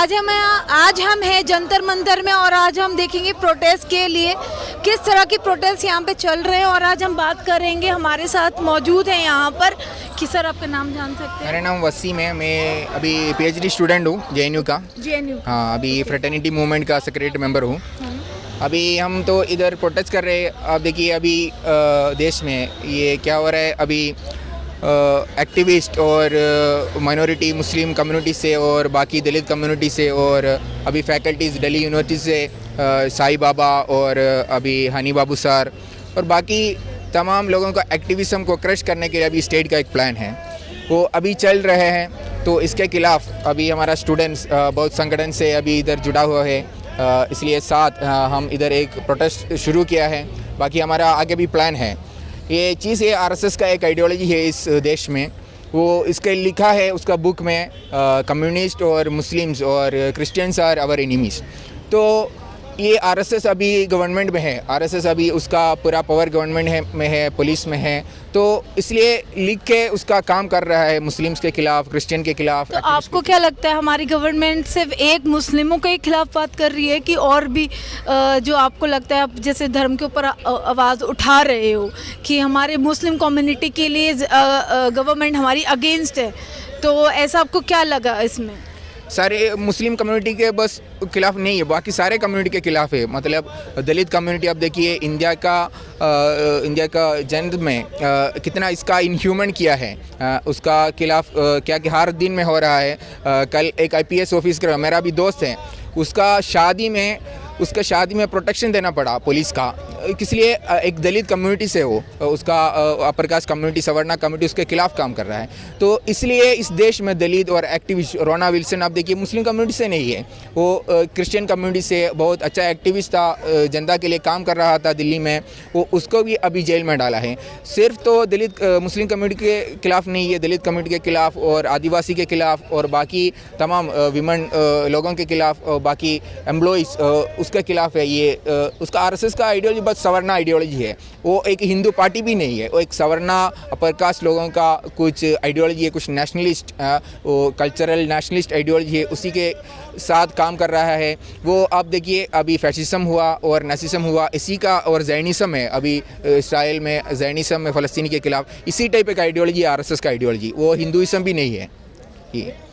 आज हम हैं जंतर मंतर में और आज हम देखेंगे प्रोटेस्ट के लिए किस तरह की प्रोटेस्ट यहाँ पे चल रहे हैं। और आज हम बात करेंगे, हमारे साथ मौजूद हैं यहाँ पर कि सर आपका नाम जान सकते हैं? मेरा नाम वसीम है। मैं अभी पीएचडी स्टूडेंट हूँ जेएनयू का। जेएनयू? हाँ, अभी फ्रेटर्निटी मूवमेंट का सेक्रेटरी मेंबर हूँ। अभी हम तो इधर प्रोटेस्ट कर रहे हैं। आप देखिए अभी देश में ये क्या हो रहा है। अभी एक्टिविस्ट और माइनॉरिटी मुस्लिम कम्युनिटी से और बाकी दलित कम्युनिटी से और अभी फैकल्टीज़ दिल्ली यूनिवर्सिटी से साई बाबा और अभी हनी बाबू सर और बाकी तमाम लोगों का एक्टिविज्म को क्रश करने के लिए अभी स्टेट का एक प्लान है, वो अभी चल रहे हैं। तो इसके खिलाफ अभी हमारा स्टूडेंट्स बहुत संगठन से अभी इधर जुड़ा हुआ है, इसलिए साथ हम इधर एक प्रोटेस्ट शुरू किया है। बाकी हमारा आगे भी प्लान है। ये चीज़ है आरएसएस का एक आइडियोलॉजी है इस देश में, वो इसके लिखा है उसका बुक में, कम्युनिस्ट और मुस्लिम्स और क्रिश्चियंस आर आवर एनिमीज़। तो ये आरएसएस अभी गवर्नमेंट में है, आरएसएस अभी उसका पूरा पावर गवर्नमेंट में है, पुलिस में है, तो इसलिए लिख के उसका काम कर रहा है मुस्लिम्स के खिलाफ, क्रिश्चियन के खिलाफ। तो आपको क्या लगता है हमारी गवर्नमेंट सिर्फ एक मुस्लिमों के खिलाफ बात कर रही है कि और भी जो आपको लगता है आप जैसे धर्म के ऊपर आवाज़ उठा रहे हो कि हमारे मुस्लिम कम्युनिटी के लिए गवर्नमेंट हमारी अगेंस्ट है, तो ऐसा आपको क्या लगा इसमें? सारे मुस्लिम कम्युनिटी के बस खिलाफ नहीं है, बाकी सारे कम्युनिटी के खिलाफ है। मतलब दलित कम्युनिटी आप देखिए इंडिया का जन्म में कितना इसका इनह्यूमन किया है, उसका खिलाफ क्या कि हर दिन में हो रहा है। कल एक आईपीएस ऑफिसर मेरा भी दोस्त है, उसका शादी में प्रोटेक्शन देना पड़ा पुलिस का, इसलिए एक दलित कम्युनिटी से हो, उसका upper caste community, Savarna community उसके खिलाफ काम कर रहा है। तो इसलिए इस देश में दलित और एक्टिविस्ट रोना विल्सन आप देखिए मुस्लिम कम्युनिटी से नहीं है, वो क्रिश्चियन कम्युनिटी से बहुत अच्छा एक्टिविस्ट था, जनता के लिए काम कर रहा था दिल्ली में, वो उसको भी अभी जेल में डाला है। सिर्फ तो दलित मुस्लिम कम्युनिटी के खिलाफ नहीं है, दलित कम्युनिटी के खिलाफ और आदिवासी के खिलाफ और बाकी तमाम विमेन लोगों के खिलाफ, बाकी एम्प्लॉइज़ उसके खिलाफ है। ये उसका आरएसएस का आइडियोलॉजी बस सवर्णा आइडियोलॉजी है, वो एक हिंदू पार्टी भी नहीं है, वो एक सवर्णा अपर कास्ट लोगों का कुछ आइडियोलॉजी है, कुछ नेशनलिस्ट, वो कल्चरल नेशनलिस्ट आइडियोलॉजी है, उसी के साथ काम कर रहा है। वो आप देखिए अभी फैशिज्म हुआ और नासिज्म हुआ, इसी का, और जैनिज्म है अभी इसराइल में, जैनिज्म में फ़लस्तीनी के खिलाफ, इसी टाइप का आइडियोलॉजी आरएसएस का आइडियोलॉजी, वो हिंदुइज्म भी नहीं है।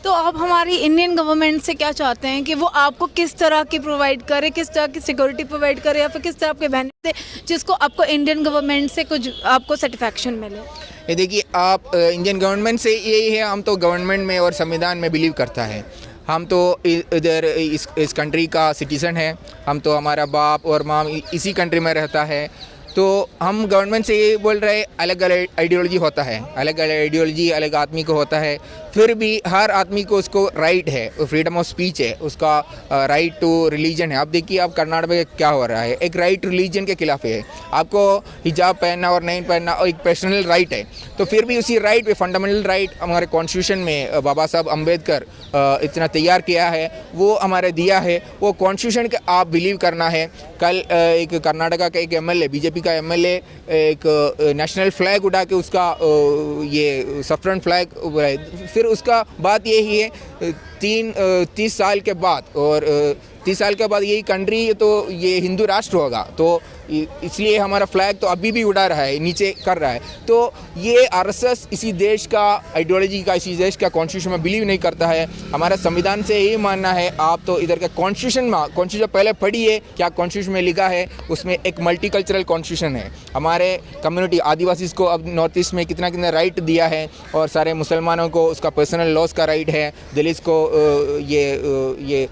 तो आप हमारी इंडियन गवर्नमेंट से क्या चाहते हैं कि वो आपको किस तरह की प्रोवाइड करे, किस तरह की सिक्योरिटी प्रोवाइड करे, या फिर किस तरह के बेनिफिट जिसको आपको इंडियन गवर्नमेंट से कुछ आपको सेटिस्फैक्शन मिले? ये देखिए आप इंडियन गवर्नमेंट से यही है, हम तो गवर्नमेंट में और संविधान में बिलीव करता है। हम तो इधर इस कंट्री का सिटीज़न है, हम तो हमारा बाप और माँ इसी कंट्री में रहता है। तो हम गवर्नमेंट से ये बोल रहे हैं अलग अलग आइडियोलॉजी होता है, अलग अलग आइडियोलॉजी अलग आदमी को होता है, फिर भी हर आदमी को उसको राइट है, फ्रीडम ऑफ स्पीच है, उसका राइट टू रिलीजन है। आप देखिए आप कर्नाटक में क्या हो रहा है, एक राइट रिलीजन के खिलाफ है, आपको हिजाब पहनना और नहीं पहनना और एक पर्सनल राइट है। तो फिर भी उसी राइट पे, फंडामेंटल राइट हमारे कॉन्स्टिट्यूशन में बाबा साहब अम्बेडकर इतना तैयार किया है, वो हमारे दिया है, वो कॉन्स्टिट्यूशन के आप बिलीव करना है। कल एक कर्नाटका का एक एमएलए, बीजेपी का एमएलए एक नेशनल फ्लैग उठा के उसका ये सफरन फ्लैग, फिर उसका बात यही है 30 साल के बाद, और 30 साल के बाद यही कंट्री तो ये हिंदू राष्ट्र होगा, तो इसलिए हमारा फ्लैग तो अभी भी उड़ा रहा है, नीचे कर रहा है। तो ये आरएसएस इसी देश का आइडियोलॉजी का, इसी देश का कॉन्स्टिट्यूशन में बिलीव नहीं करता है। हमारा संविधान से यही मानना है, आप तो इधर का कॉन्स्टिट्यूशन पहले पढ़िए, क्या कॉन्स्टिट्यूशन में लिखा है। उसमें एक मल्टीकल्चरल कॉन्स्टिट्यूशन है, हमारे कम्युनिटी आदिवासी को अब नॉर्थ ईस्ट में कितना राइट दिया है, और सारे मुसलमानों को उसका पर्सनल लॉस का राइट है, दलित को ये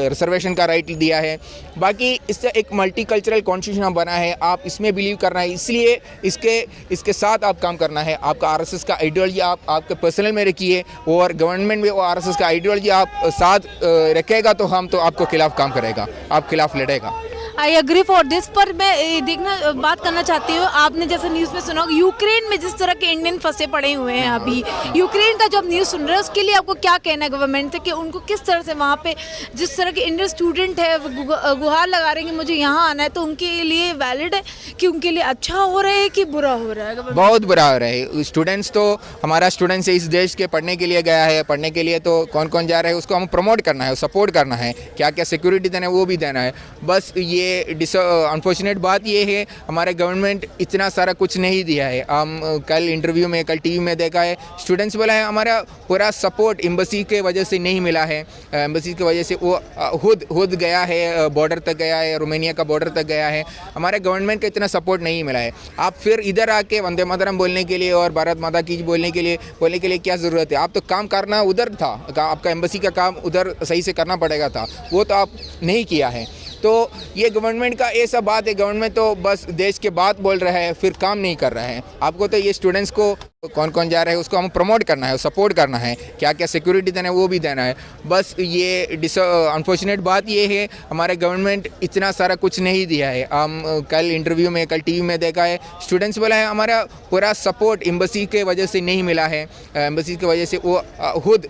रिजर्वेशन का राइट दिया है। बाकी इससे एक मल्टीकल्चरल कॉन्स्टिट्यूशन बना है, आप इसमें बिलीव करना है, इसलिए इसके साथ आप काम करना है। आपका आरएसएस का आइडियोलॉजी आप आपके पर्सनल में रखिए, और गवर्नमेंट में वो आरएसएस का आइडियोलॉजी आप साथ रखेगा तो हम तो आपको खिलाफ काम करेगा, आप खिलाफ लड़ेगा। आई एग्री फॉर दिस, पर मैं देखना बात करना चाहती हूँ, आपने जैसे न्यूज़ में सुना होगा यूक्रेन में जिस तरह के इंडियन फंसे पड़े हुए हैं अभी, यूक्रेन का जो आप न्यूज़ सुन रहे हैं उसके लिए आपको क्या कहना है गवर्नमेंट से कि उनको किस तरह से वहाँ पे जिस तरह के इंडियन स्टूडेंट है वो गुहार लगा रहे हैं कि मुझे यहाँ आना है, तो उनके लिए वैलिड है कि उनके लिए अच्छा हो रहा है कि बुरा हो रहा है? बहुत बुरा हो रहा है। स्टूडेंट्स तो हमारा स्टूडेंट्स इस देश के पढ़ने के लिए गया है, पढ़ने के लिए तो कौन कौन जा रहा है उसको हम प्रमोट करना है, सपोर्ट करना है, क्या क्या सिक्योरिटी देना है वो भी देना है। बस ये अनफॉर्चुनेट बात ये है हमारे गवर्नमेंट इतना सारा कुछ नहीं दिया है। हम कल इंटरव्यू में, कल टीवी में देखा है, स्टूडेंट्स बोला है हमारा पूरा सपोर्ट एम्बेसी के वजह से नहीं मिला है। एम्बेसी की वजह से वो खुद गया है, बॉर्डर तक गया है, रोमानिया का बॉर्डर तक गया है, हमारे गवर्नमेंट का इतना सपोर्ट नहीं मिला है। आप फिर इधर आके वंदे मातरम बोलने के लिए और भारत माता की बोलने के लिए क्या ज़रूरत है? आप तो काम करना उधर था, आपका एम्बेसी का काम उधर सही से करना पड़ेगा था, वो तो आप नहीं किया है। तो ये गवर्नमेंट का ऐसा बात है, गवर्नमेंट तो बस देश के बात बोल रहा है, फिर काम नहीं कर रहा है। आपको तो ये स्टूडेंट्स को कौन कौन जा रहा है उसको हम प्रमोट करना है, सपोर्ट करना है, क्या क्या सिक्योरिटी देना है वो भी देना है। बस ये अनफॉर्चुनेट बात ये है हमारे गवर्नमेंट इतना सारा कुछ नहीं दिया है। हम कल इंटरव्यू में, कल टीवी में देखा है, स्टूडेंट्स बोला है हमारा पूरा सपोर्ट एम्बेसी के वजह से नहीं मिला है। एम्बेसी की वजह से वो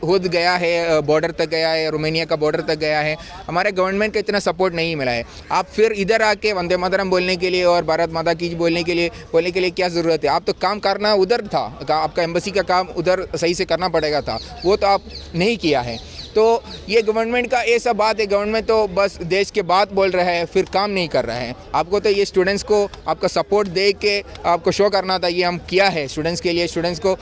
खुद गया है, बॉर्डर तक गया है, रोमानिया का बॉर्डर तक गया है, हमारे गवर्नमेंट का इतना सपोर्ट नहीं मिला है। आप फिर इधर आके वंदे मातरम बोलने के लिए और भारत माता की बोलने के लिए क्या ज़रूरत है? आप तो काम करना उधर था, आपका एम्बेसी का काम उधर सही से करना पड़ेगा था, वो तो आप नहीं किया है। तो ये गवर्नमेंट का ऐसा बात है, गवर्नमेंट तो बस देश के बात बोल रहा है, फिर काम नहीं कर रहा है। आपको तो ये स्टूडेंट्स को आपका सपोर्ट दे के आपको शो करना था, ये हम किया है स्टूडेंट्स के लिए। स्टूडेंट्स को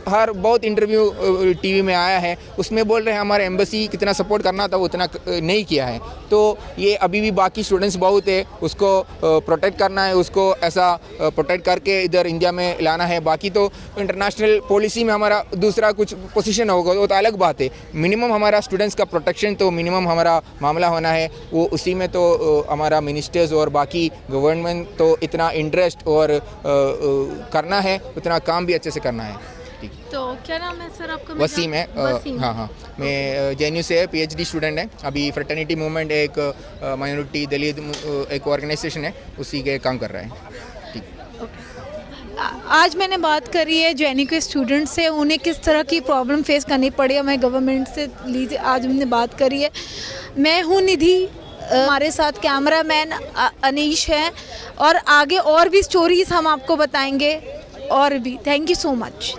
हर बहुत इंटरव्यू टीवी में आया है, उसमें बोल रहे हैं हमारे एम्बेसी कितना सपोर्ट करना था वो उतना नहीं किया है। तो ये अभी भी बाकी स्टूडेंट्स बहुत है, उसको प्रोटेक्ट करना है, उसको ऐसा प्रोटेक्ट करके इधर इंडिया में लाना है। बाकी तो इंटरनेशनल पॉलिसी में हमारा दूसरा कुछ पोजीशन होगा वो तो अलग बात है। मिनिमम हमारा स्टूडेंट्स का प्रोटेक्शन तो मिनिमम हमारा मामला होना है, वो उसी में तो हमारा मिनिस्टर्स और बाकी गवर्नमेंट तो इतना इंटरेस्ट और करना है, उतना काम भी अच्छे से करना है। तो क्या नाम है सर आपका? वसीम है। हाँ, मैं JNU से PhD स्टूडेंट है। अभी फ्रेटर्निटी मूवमेंट एक माइनॉरिटी दलित एक ऑर्गेनाइजेशन है, उसी के काम कर रहा है। आज मैंने बात करी है JNU के स्टूडेंट से, उन्हें किस तरह की प्रॉब्लम फेस करनी पड़ी हमें गवर्नमेंट से लीजिए, आज हमने बात करी है। मैं हूँ निधि, हमारे साथ कैमरामैन अनीश है, और आगे और भी स्टोरीज हम आपको बताएंगे और भी। Thank you so much.